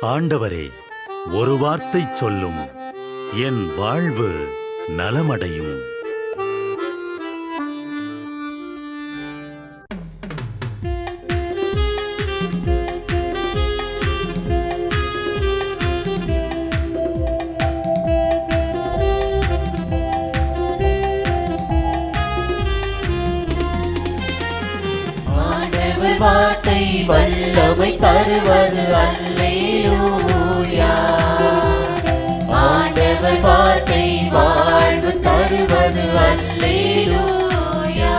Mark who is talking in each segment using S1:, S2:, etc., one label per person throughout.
S1: ஆண்டவரே, ஒரு வார்த்தை சொல்லும், என் வாழ்வு நலமடையும்.
S2: வார்த்தை வல்லமை தருவது அல்லேலூயா. ஆண்டவர் வார்த்தை வாழ்வு தருவது அல்லேலூயா.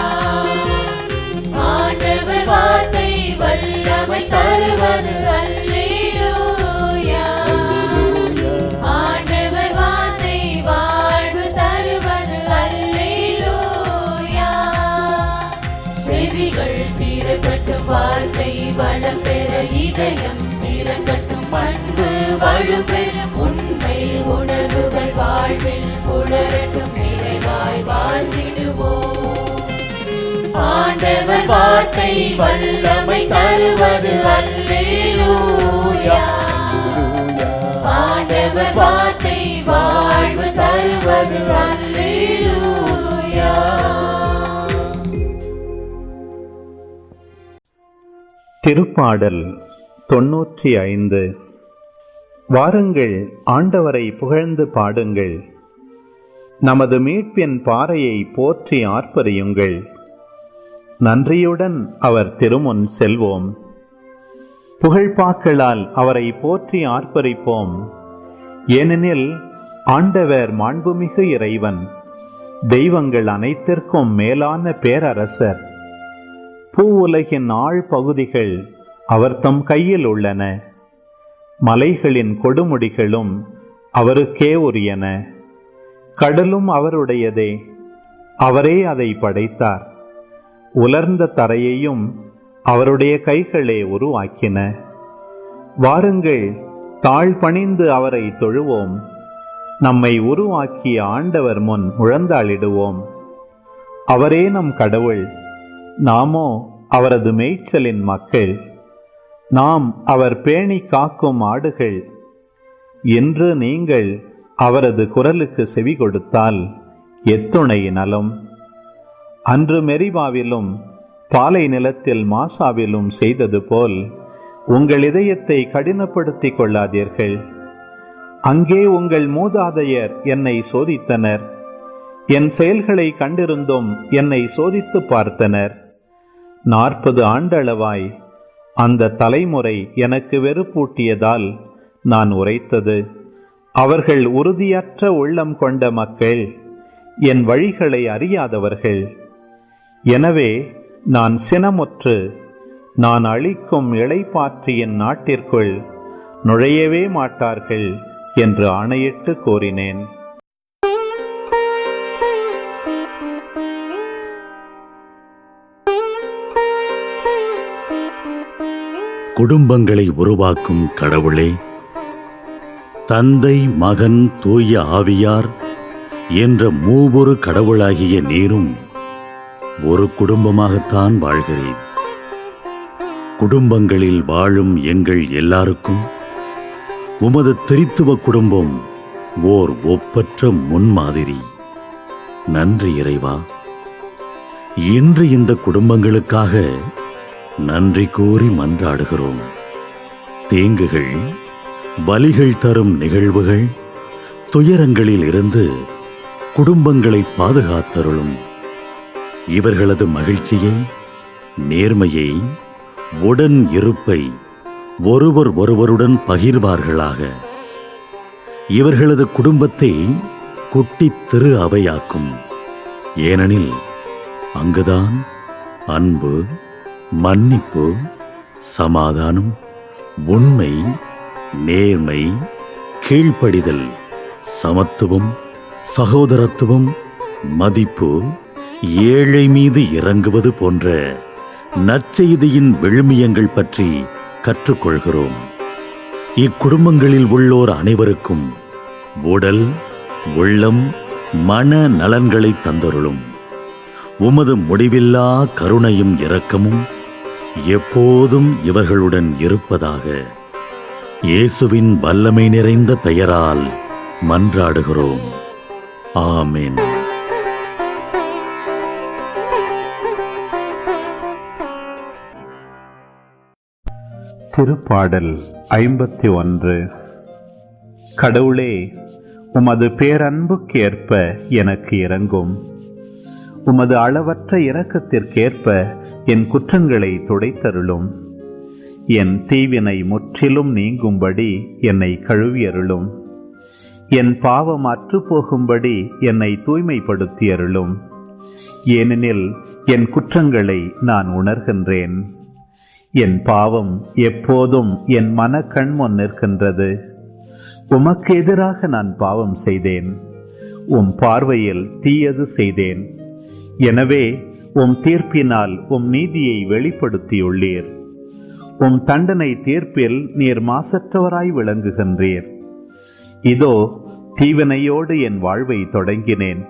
S2: ஆண்டவர் வார்த்தை வல்லமை தருவது அல்லேலூயா. ஆண்டவர் வார்த்தை வாழ்வு தருவது அல்லேலூயா. செவிகள் திறக்கட்டும், வார்த்தை வளம் பெற இதயம் திறக்கட்டும், அன்பு வலுப்பெறும், உண்மை உணர்வுகள் வாழ்வில் புலரட்டும், நிறைவாய் வாழ்ந்திடுவோம். ஆண்டவர் வார்த்தை வல்லமை தருவது அல்லேலூயா. ஆண்டவர் வார்த்தை வாழ்வு தருவது அல்லேலூயா.
S3: திருப்பாடல் 95. வாருங்கள், ஆண்டவரை புகழ்ந்து பாடுங்கள். நமது மீட்பின் பாறையை போற்றி ஆர்ப்பரியுங்கள். நன்றியுடன் அவர் திருமுன் செல்வோம். புகழ்பாக்களால் அவரை போற்றி ஆர்ப்பரிப்போம். ஏனெனில் ஆண்டவர் மாண்புமிகு இறைவன், தெய்வங்கள் அனைத்திற்கும் மேலான பேரரசர். பூவுலகின் ஆழ்பகுதிகள் அவர் தம் கையில் உள்ளன. மலைகளின் கொடுமுடிகளும் அவருக்கே உரியன. கடலும் அவருடையதே, அவரே அதை படைத்தார். உலர்ந்த தரையையும் அவருடைய கைகளே உருவாக்கின. வாருங்கள், தாழ்பணிந்து அவரை தொழுவோம். நம்மை உருவாக்கிய ஆண்டவர் முன் முழந்தாளிடுவோம். அவரே நம் கடவுள், நாமோ அவரது மேய்ச்சலின் மக்கள். நாம் அவர் பேணி காக்கும் ஆடுகள். என்று நீங்கள் அவரது குரலுக்கு செவி கொடுத்தால் எத்துணை நலம். அன்று மெரிபாவிலும் பாலை நிலத்தில் மாசாவிலும் செய்தது போல் உங்கள் இதயத்தை கடினப்படுத்திக் கொள்ளாதீர்கள். அங்கே உங்கள் மூதாதையர் என்னை சோதித்தனர். என் செயல்களை கண்டிருந்தும் என்னை சோதித்து பார்த்தனர். 40 ஆண்டளவாய் அந்த தலைமுறை எனக்கு வெறுப்பூட்டியதால் நான் உரைத்தது. அவர்கள் உறுதியற்ற உள்ளம் கொண்ட மக்கள், என் வழிகளை அறியாதவர்கள். எனவே நான் சினமுற்று, நான் அளிக்கும் இளைப்பாற்றியின் நாட்டிற்குள் நுழையவே மாட்டார்கள் என்று ஆணையிட்டு கோரினேன்.
S1: குடும்பங்களை உருவாக்கும் கடவுளே, தந்தை, மகன், தூய ஆவியார் என்ற மூவொரு கடவுளாகிய நீரும் ஒரு குடும்பமாகத்தான் வாழ்கிறேன். குடும்பங்களில் வாழும் எங்கள் எல்லாருக்கும் உமது திரித்துவ குடும்பம் ஓர் ஒப்பற்ற முன்மாதிரி. நன்றி இறைவா. இன்று இந்த குடும்பங்களுக்காக நன்றி கூறி மன்றாடுகிறோம். தீங்குகள், வலிகள் தரும் நிகழ்வுகள், துயரங்களில் இருந்து குடும்பங்களை பாதுகாத்தருளும். இவர்களது மகிழ்ச்சியை, நேர்மையை, உடன் இருப்பை ஒருவர் ஒருவருடன் பகிர்வார்களாக. இவர்களது குடும்பத்தை குட்டி திரு அவையாக்கும். ஏனெனில் அங்குதான் அன்பு, மன்னிப்பு, சமாதானம், உண்மை, நேர்மை, கீழ்ப்படிதல், சமத்துவம், சகோதரத்துவம், மதிப்பு, ஏழை மீது இறங்குவது போன்ற நற்செய்தியின் விழுமியங்கள் பற்றி கற்றுக்கொள்கிறோம். இக்குடும்பங்களில் உள்ளோர் அனைவருக்கும் உடல், உள்ளம், மன நலன்களை தந்தருளும். உமது முடிவில்லா கருணையும் இரக்கமும் எப்போதும் இவர்களுடன் இருப்பதாக. இயேசுவின் வல்லமை நிறைந்த பெயரால் மன்றாடுகிறோம். ஆமென்.
S3: திருப்பாடல் 51. கடவுளே, உமது பேரன்புக்கேற்ப எனக்கு இரங்கும். உமது அளவற்ற இரக்கத்திற்கேற்ப என் குற்றங்களை துடைத்தருளும். என் தீவினை முற்றிலும் நீங்கும்படி என்னை கழுவியருளும். என் பாவம் அற்றுப்போகும்படி என்னை தூய்மைப்படுத்தியருளும். ஏனெனில் என் குற்றங்களை நான் உணர்கின்றேன். என் பாவம் எப்போதும் என் மனக்கண் முன் நிற்கின்றது. உமக்கு எதிராக நான் பாவம் செய்தேன். உம் பார்வையில் தீயது செய்தேன். எனவே உம் தீர்ப்பினால் உம் நீதியை வெளிப்படுத்தியுள்ளீர். உம் தண்டனை தீர்ப்பில் நீர் மாசற்றவராய் விளங்குகின்றீர். இதோ தீவினையோடு என் வாழ்வை தொடங்கினேன்.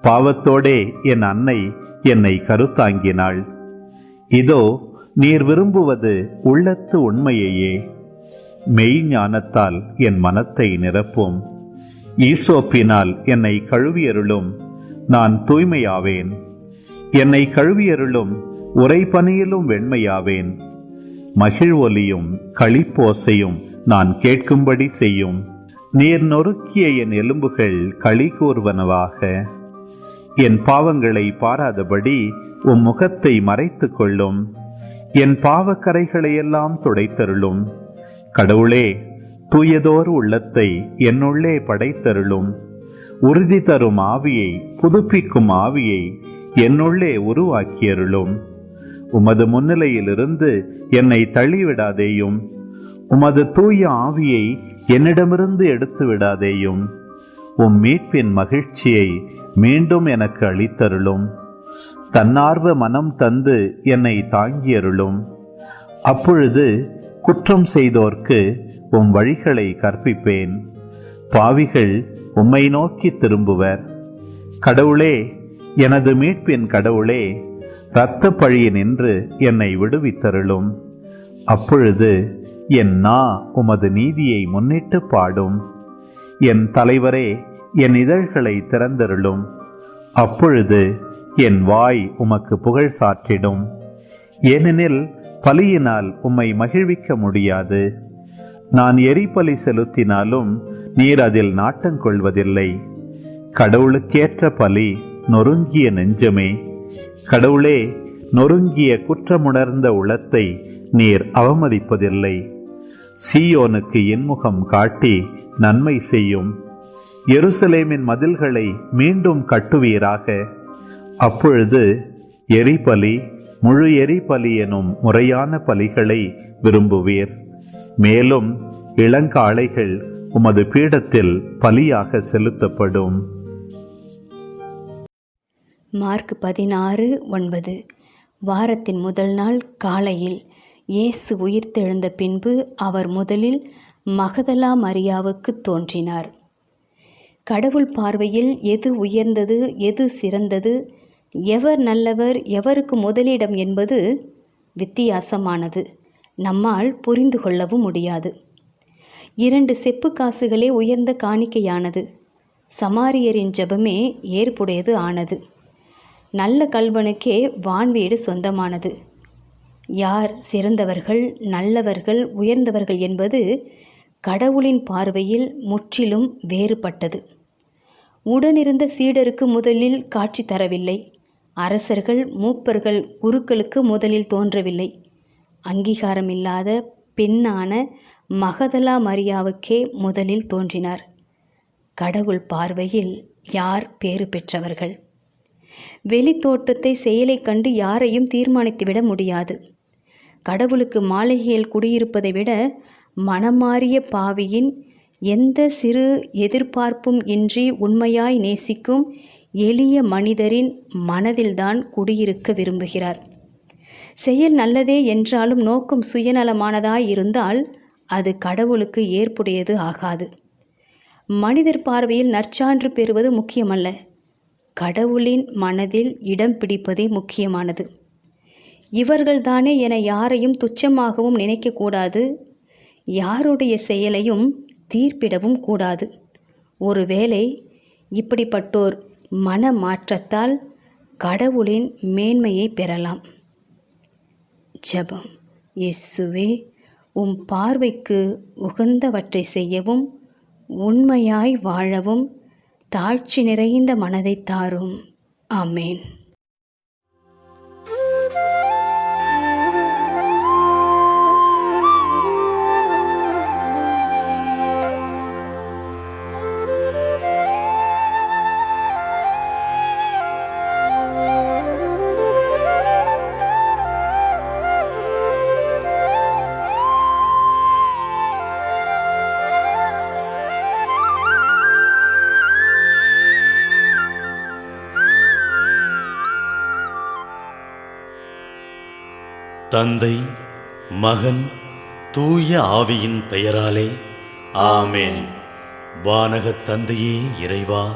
S3: பாவத்தோடே என் அன்னை என்னை கருத்தாங்கினாள். இதோ நீர் விரும்புவது உள்ளத்து உண்மையையே. மெய்ஞானத்தால் என் மனத்தை நிரப்பும். ஈசோப்பினால் என்னை கழுவியருளும். நான் தூய்மையாவேன். என்னை கழுவியருளும். உறைபனியிலும் வெண்மையாவேன். மகிழ்வொலியும் களிப்போசையும் நான் கேட்கும்படி செய்யும். நீர் நொறுக்கிய என் எலும்புகள் களி கூர்வனவாக. என் பாவங்களை பாராதபடி உம் முகத்தை மறைத்து கொள்ளும். என் பாவக்கரைகளையெல்லாம் துடைத்தருளும். கடவுளே, தூயதோர் உள்ளத்தை என்னுள்ளே படைத்தருளும். உறுதி தரும் ஆவியை, புதுப்பிக்கும் ஆவியை என்னுள்ளே உருவாக்கியருளும். உமது முன்னிலையிலிருந்து என்னை தள்ளிவிடாதேயும். உமது தூய ஆவியை என்னிடமிருந்து எடுத்து விடாதேயும். உம் மீட்பின் மகிழ்ச்சியை மீண்டும் எனக்கு அளித்தருளும். தன்னார்வ மனம் தந்து என்னை தாங்கியருளும். அப்பொழுது குற்றம் செய்தோர்க்கு உம் வழிகளை கற்பிப்பேன். பாவிகள் உம்மை நோக்கி திரும்புவர். கடவுளே, எனது மீட்பின் கடவுளே, இரத்த பழியினின்று என்னை விடுவித்தருளும். அப்பொழுது என் நா உமது நீதியை முன்னிட்டு பாடும். என் தலைவரே, என் இதழ்களை திறந்தருளும். அப்பொழுது என் வாய் உமக்கு புகழ் சாற்றிடும். ஏனெனில் பலியினால் உம்மை மகிழ்விக்க முடியாது. நான் எரிபலி செலுத்தினாலும் நீர் அதில் நாட்டங்கொள்வதில்லை. கடவுளுக்கேற்ற பலி நொறுங்கிய நெஞ்சமே. கடவுளே, நொறுங்கிய குற்றமுணர்ந்த உள்ளத்தை நீர் அவமதிப்பதில்லை. சீயோனுக்கு இன்முகம் காட்டி நன்மை செய்யும். எருசலேமின் மதில்களை மீண்டும் கட்டுவீராக. அப்பொழுது எரிபலி, முழு எரிபலி எனும் முறையான பலிகளை விரும்புவீர். மேலும் இளங்காளைகள் உமது பீடத்தில் பலியாக செலுத்தப்படும்.
S4: மார்க் 16:9. வாரத்தின் முதல் நாள் காலையில் இயேசு உயிர்த்தெழுந்த பின்பு அவர் முதலில் மகதலா மரியாவுக்கு தோன்றினார். கடவுள் பார்வையில் எது உயர்ந்தது, எது சிறந்தது, எவர் நல்லவர், எவருக்கு முதலிடம் என்பது வித்தியாசமானது. நம்மால் புரிந்து கொள்ளவும் முடியாது. 2 செப்பு காசுகளே உயர்ந்த காணிக்கையானது. சமாரியரின் ஜெபமே ஏற்புடையது ஆனது. நல்ல கல்வனுக்கே வான்வீடு சொந்தமானது. யார் சிறந்தவர்கள், நல்லவர்கள், உயர்ந்தவர்கள் என்பது கடவுளின் பார்வையில் முற்றிலும் வேறுபட்டது. உடனிருந்த சீடருக்கு முதலில் காட்சி தரவில்லை. அரசர்கள், மூப்பர்கள், குருக்களுக்கு முதலில் தோன்றவில்லை. அங்கீகாரமில்லாத பெண்ணான மகதலா மரியாவுக்கே முதலில் தோன்றினார். கடவுள் பார்வையில் யார் பேறு பெற்றவர்கள்? வெளித்தோற்றத்தை, செயலை கண்டு யாரையும் தீர்மானித்துவிட முடியாது. கடவுளுக்கு மாளிகையில் குடியிருப்பதை விட மனமாறிய பாவியின், எந்த சிறு எதிர்பார்ப்பும் இன்றி உண்மையாய் நேசிக்கும் எளிய மனிதரின் மனதில்தான் குடியிருக்க விரும்புகிறார். செயல் நல்லதே என்றாலும் நோக்கம் சுயநலமானதாய் இருந்தால் அது கடவுளுக்கு ஏற்புடையது ஆகாது. மனிதர் பார்வையில் நற்சான்று பெறுவது முக்கியமல்ல, கடவுளின் மனதில் இடம் பிடிப்பதே முக்கியமானது. இவர்கள்தானே என யாரையும் துச்சமாகவும் நினைக்கக்கூடாது. யாருடைய செயலையும் தீர்ப்பிடவும் கூடாது. ஒருவேளை இப்படிப்பட்டோர் மன மாற்றத்தால் கடவுளின் மேன்மையை பெறலாம். ஜெபம். இயேசுவே, உம் பார்வைக்கு உகந்தவற்றை செய்யவும் உண்மையாய் வாழவும் தாழ்ச்சி நிறைந்த மனதை தாரும். ஆமேன்.
S1: தந்தை, மகன், தூய ஆவியின் பெயராலே ஆமென். வானகத் தந்தையே இறைவா,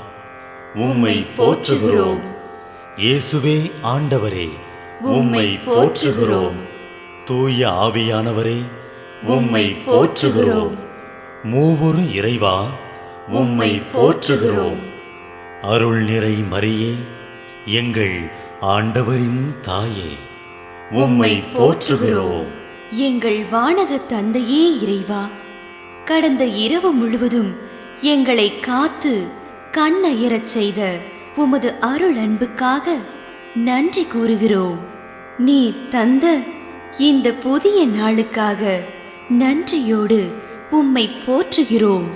S1: உம்மை போற்றுகிறோம். இயேசுவே ஆண்டவரே, உம்மை போற்றுகிறோம். தூய ஆவியானவரே, உம்மை போற்றுகிறோம். மூவொரு இறைவா, உம்மை போற்றுகிறோம். அருள் நிறை மரியே, எங்கள் ஆண்டவரின் தாயே, உம்மை போற்றுகிறோம்.
S5: எங்கள் வானக தந்தையே இறைவா, கடந்த இரவு முழுவதும் எங்களை காத்து கண்ணயரச் செய்த உமது அருள் அன்புக்காக நன்றி கூறுகிறோம். நீர் தந்த இந்த புதிய நாளுக்காக நன்றியோடு உம்மை போற்றுகிறோம்.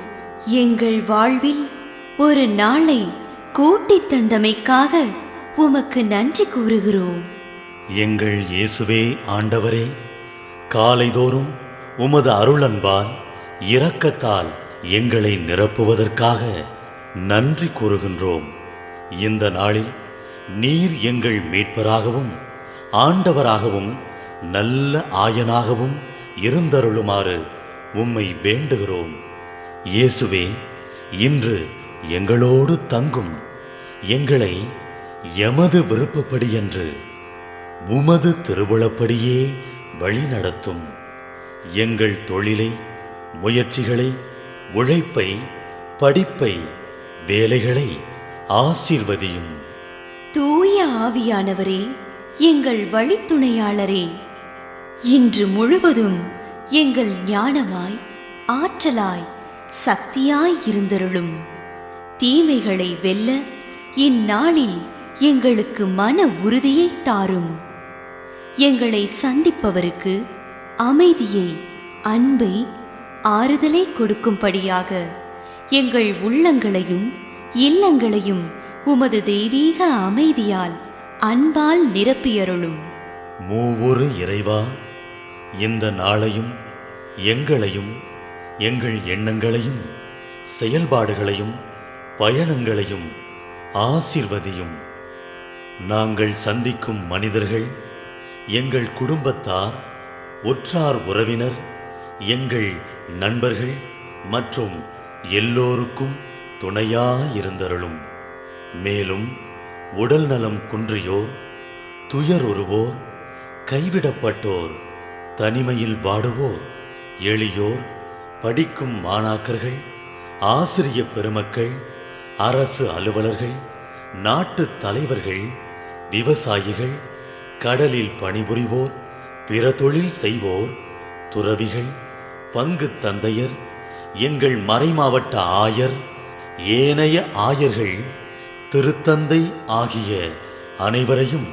S5: எங்கள் வாழ்வில் ஒரு நாளை கூட்டித் தந்தமைக்காக உமக்கு நன்றி கூறுகிறோம்.
S1: எங்கள் இயேசுவே ஆண்டவரே, காலைதோறும் உமது அருளன்பால் இரக்கத்தால் எங்களை நிரப்புவதற்காக நன்றி கூறுகின்றோம். இந்த நாளில் நீர் எங்கள் மீட்பராகவும் ஆண்டவராகவும் நல்ல ஆயனாகவும் இருந்தருளுமாறு உம்மை வேண்டுகிறோம். இயேசுவே, இன்று எங்களோடு தங்கும். எங்களை எமது விருப்பப்படியன்று உமது திருவுளப்படியே வழிநடத்தும். எங்கள் தொழிலை, முயற்சிகளை, உழைப்பை, படிப்பை, வேலைகளை ஆசீர்வதியும்.
S5: தூய ஆவியானவரே, எங்கள் வழித்துணையாளரே, இன்று முழுவதும் எங்கள் ஞானமாய், ஆற்றலாய், சக்தியாய் இருந்தருளும். தீமைகளை வெல்ல இந்நாளில் எங்களுக்கு மன உறுதியை தாரும். எங்களை சந்திப்பவருக்கு அமைதியை, அன்பை, ஆறுதலை கொடுக்கும்படியாக எங்கள் உள்ளங்களையும் இல்லங்களையும் உமது தெய்வீக அமைதியால், அன்பால் நிரப்பியருளும்.
S1: மூவொரு இறைவா, இந்த நாளையும் எங்களையும் எங்கள் எண்ணங்களையும் செயல்பாடுகளையும் பயணங்களையும் ஆசீர்வதியும். நாங்கள் சந்திக்கும் மனிதர்கள், எங்கள் குடும்பத்தார், உற்றார் உறவினர், எங்கள் நண்பர்கள் மற்றும் எல்லோருக்கும் துணையாயிருந்தருளும். மேலும் உடல் நலம் குன்றியோர், துயருறுவோர், கைவிடப்பட்டோர், தனிமையில் வாடுவோர், எளியோர், படிக்கும் மாணாக்கர்கள், ஆசிரிய பெருமக்கள், அரசு அலுவலர்கள், நாட்டு தலைவர்கள், விவசாயிகள், கடலில் பணிபுரிவோர், பிற தொழில் செய்வோர், துறவிகள், பங்கு தந்தையர், எங்கள் மறைமாவட்ட ஆயர், ஏனைய ஆயர்கள், திருத்தந்தை ஆகிய அனைவரையும்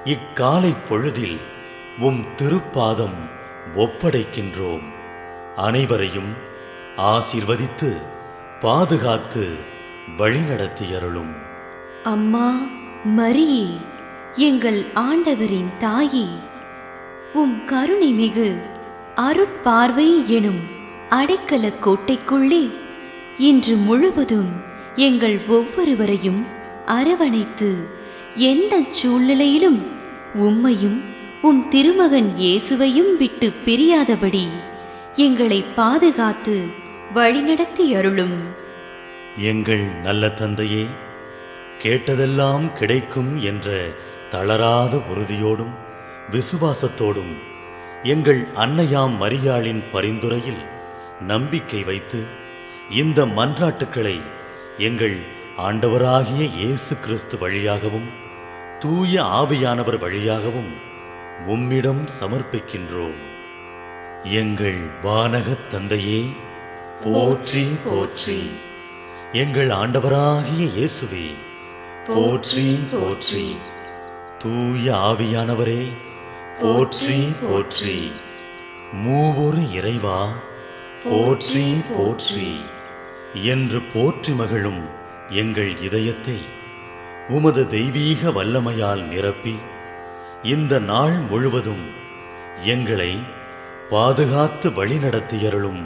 S1: இக்காலை பொழுதில் உம் திருப்பாதம் ஒப்படைக்கின்றோம். அனைவரையும் ஆசீர்வதித்து பாதுகாத்து வழிநடத்தியருளும்.
S5: அம்மா மரியே, எங்கள் ஆண்டவரின் தாயே, உம் கருணை மிகு அருட்பார்வை எனும் அடைக்கல கோட்டைக்குள்ளே இன்று முழுவதும் எங்கள் ஒவ்வொருவரையும் அரவணைத்து எந்த சூழ்நிலையிலும் உம்மையும் உம் திருமகன் இயேசுவையும் விட்டு பிரியாதபடி எங்களை பாதுகாத்து வழிநடத்தி அருளும்.
S1: எங்கள் நல்ல தந்தையே, கேட்டதெல்லாம் கிடைக்கும் என்ற தளராத உறுதியோடும் விசுவாசத்தோடும் எங்கள் அன்னையாம் மரியாளின் பரிந்துரையில் நம்பிக்கை வைத்து இந்த மன்றாட்டுக்களை எங்கள் ஆண்டவராகிய இயேசு கிறிஸ்து வழியாகவும் தூய ஆவியானவர் வழியாகவும் உம்மிடம் சமர்ப்பிக்கின்றோம். எங்கள் வானகத் தந்தையே, போற்றி போற்றி. எங்கள் ஆண்டவராகிய இயேசுவே, போற்றி போற்றி. தூய ஆவியானவரே, போற்றி போற்றி. மூவொரு இறைவா, போற்றி போற்றி என்று போற்றி மகிழும் எங்கள் இதயத்தை உமது தெய்வீக வல்லமையால் நிரப்பி இந்த நாள் முழுவதும் எங்களை பாதுகாத்து வழிநடத்தியருளும்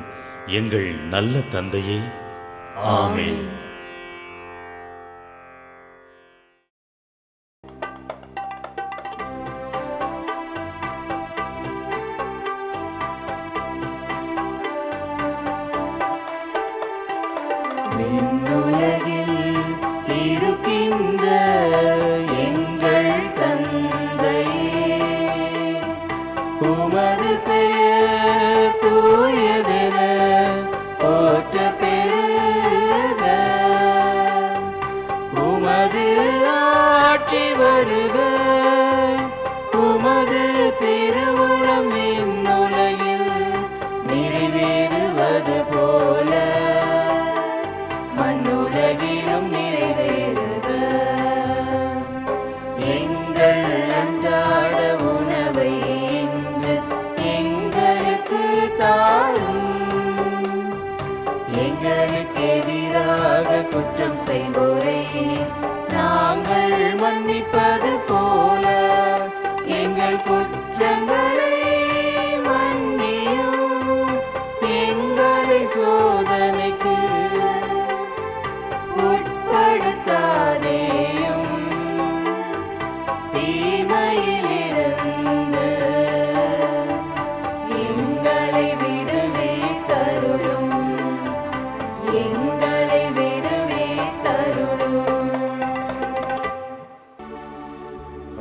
S1: எங்கள் நல்ல தந்தையே, ஆமென்.
S2: விண்ணுலகில் இருக்கின்ற எங்கள் தந்தையே, உமது பெயர் தூயதென போற்ற பெருக. உமது ஆட்சி வருக. உமது திருவுளம் விண்ணுலகில் நிறைவேறுவது போல மண்ணுலகிலும் நிறைவேறுக. எங்கள் அன்றாட உணவை இன்று எங்களுக்கு தாரும். எங்களுக்கு எதிராக குற்றம் செய்வோரை நாங்கள் மன்னிப்பது போல எங்கள் குற்றங்களை மன்னியும். எங்களை சோதனைக்கு உட்படுத்தாதேயும், தீமையிலிருந்து எங்களை விடுவித்தருளும். எங்களை விடுவித்தருளும்.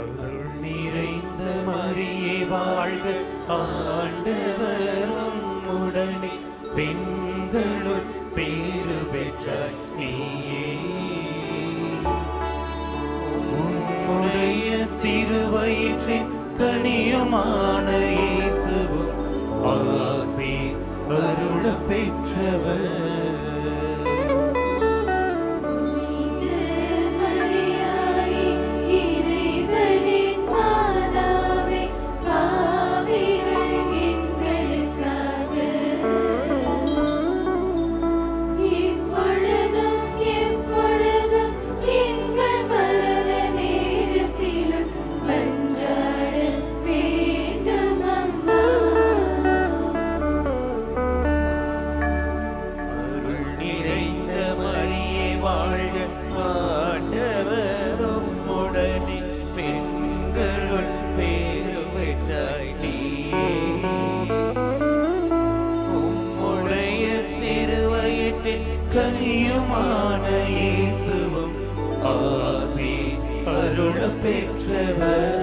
S6: அருள் நிறைந்த மரியே வாழ்க, ஆண்டவரும் உடனே பெண்களுள் பேறு பெற்றாய் நீயே. உம்முடைய திருவயிற்றின் கனியுமான இயேசுவும் ஆசி அருள பெற்றவர். கனியுமான இயேசுவும் ஆசி அருள பெற்றவர்.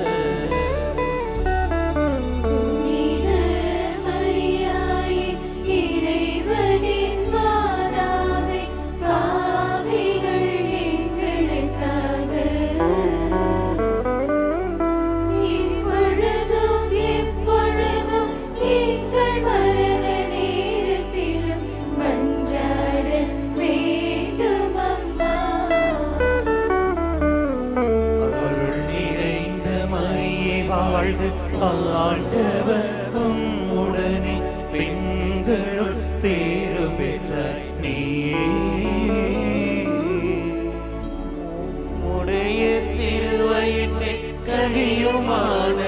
S6: ஆண்டவரும் உடனே பெண்களுள் பேறு பெற்ற நீயே. உடைய திருவயிற்றின் கனியுமான